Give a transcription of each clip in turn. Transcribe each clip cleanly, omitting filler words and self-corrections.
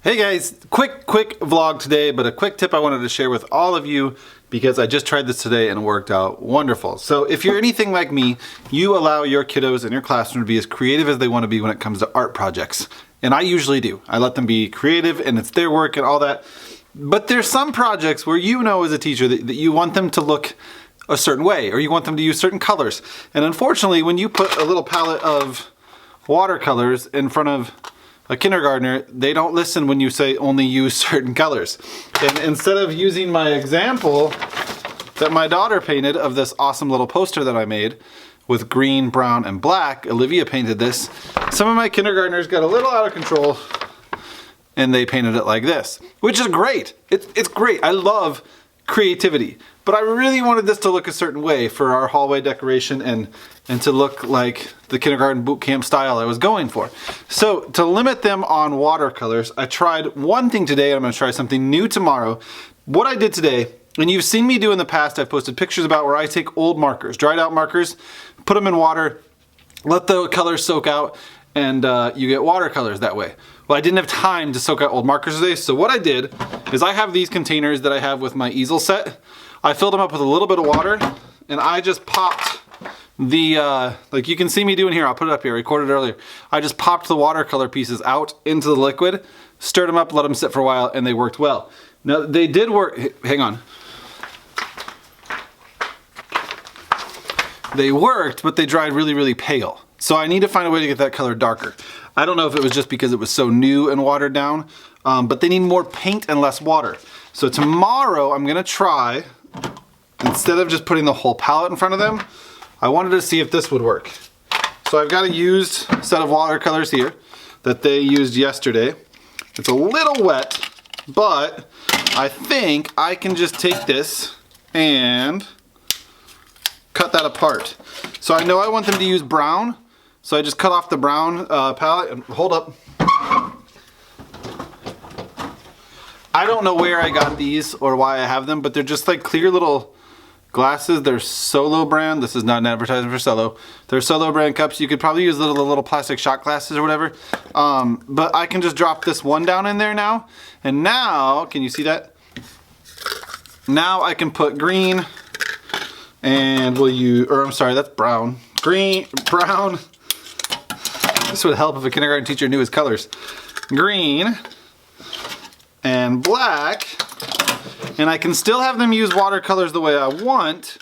Hey guys, quick vlog today, but a quick tip I wanted to share with all of you because I just tried this today and it worked out wonderful. So if you're anything like me, you allow your kiddos in your classroom to be as creative as they want to be when it comes to art projects. And I usually do. I let them be creative and it's their work and all that. But there's some projects where you know as a teacher that you want them to look a certain way or you want them to use certain colors. And unfortunately, when you put a little palette of watercolors in front of a kindergartner, they don't listen when you say only use certain colors. And instead of using my example that my daughter painted of this awesome little poster that I made with green, brown, and black, Olivia painted this, some of my kindergartners got a little out of control and they painted it like this, which is great. It's great. I love creativity, but I really wanted this to look a certain way for our hallway decoration and to look like the kindergarten boot camp style I was going for. So to limit them on watercolors, I tried one thing today and I'm gonna try something new tomorrow. What I did today, and you've seen me do in the past, I've posted pictures about where I take old markers, dried out markers, put them in water, let the colors soak out, and you get watercolors that way. Well, I didn't have time to soak out old markers today, so what I did is I have these containers that I have with my easel set. I filled them up with a little bit of water, and I just popped the, like you can see me doing here, I'll put it up here, I recorded earlier. I just popped the watercolor pieces out into the liquid, stirred them up, let them sit for a while, and they worked well. Now, they did work, hang on. They worked, but they dried really, really pale. So I need to find a way to get that color darker. I don't know if it was just because it was so new and watered down, but they need more paint and less water. So tomorrow I'm gonna try, instead of just putting the whole palette in front of them, I wanted to see if this would work. So I've got a used set of watercolors here that they used yesterday. It's a little wet, but I think I can just take this and cut that apart. So I know I want them to use brown, so I just cut off the brown palette and hold up. I don't know where I got these or why I have them, but they're just like clear little glasses. They're Solo brand. This is not an advertisement for Solo. They're Solo brand cups. You could probably use little plastic shot glasses or whatever. But I can just drop this one down in there now. And now, can you see that? Now I can put green and I'm sorry, that's brown. Green, brown. This would help if a kindergarten teacher knew his colors. Green and black. And I can still have them use watercolors the way I want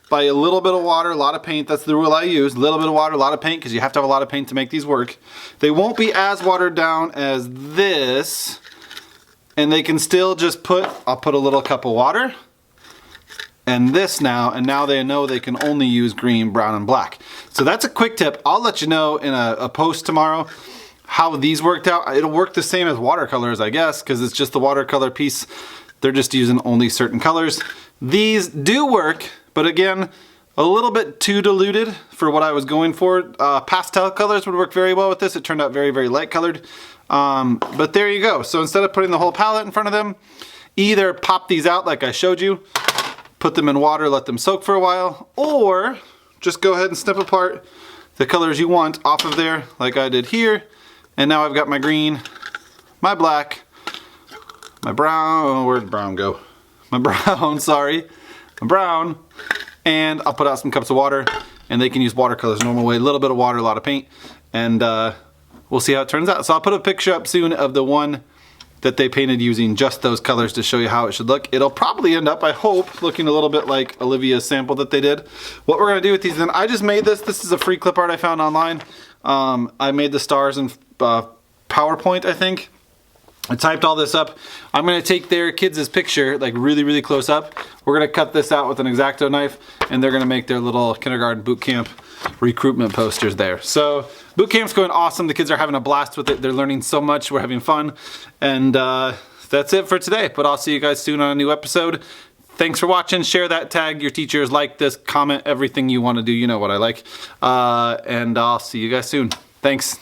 by a little bit of water, a lot of paint. That's the rule I use. A little bit of water, a lot of paint, because you have to have a lot of paint to make these work. They won't be as watered down as this. And they can still just I'll put a little cup of water and this now, and now they know they can only use green, brown, and black. So that's a quick tip. I'll let you know in a post tomorrow how these worked out. It'll work the same as watercolors, I guess, because it's just the watercolor piece. They're just using only certain colors. These do work, but again, a little bit too diluted for what I was going for. Pastel colors would work very well with this. It turned out very, very light colored. But there you go. So instead of putting the whole palette in front of them, either pop these out like I showed you, put them in water, let them soak for a while, or just go ahead and snip apart the colors you want off of there like I did here. And now I've got my green, my black, my brown, where'd brown go? My brown, sorry, my brown, and I'll put out some cups of water and they can use watercolors normal way, a little bit of water, a lot of paint, and we'll see how it turns out. So I'll put a picture up soon of the one that they painted using just those colors to show you how it should look. It'll probably end up, I hope, looking a little bit like Olivia's sample that they did. What we're gonna do with these then, I just made this. This is a free clip art I found online. I made the stars in PowerPoint, I think. I typed all this up. I'm gonna take their kids' picture, like really, really close up. We're gonna cut this out with an X-Acto knife, and they're gonna make their little kindergarten boot camp recruitment posters there. So boot camp's going awesome. The kids are having a blast with it. They're learning so much. We're having fun. And that's it for today. But I'll see you guys soon on a new episode. Thanks for watching. Share that, tag your teachers, like this, comment everything you want to do. You know what I like. And I'll see you guys soon. Thanks.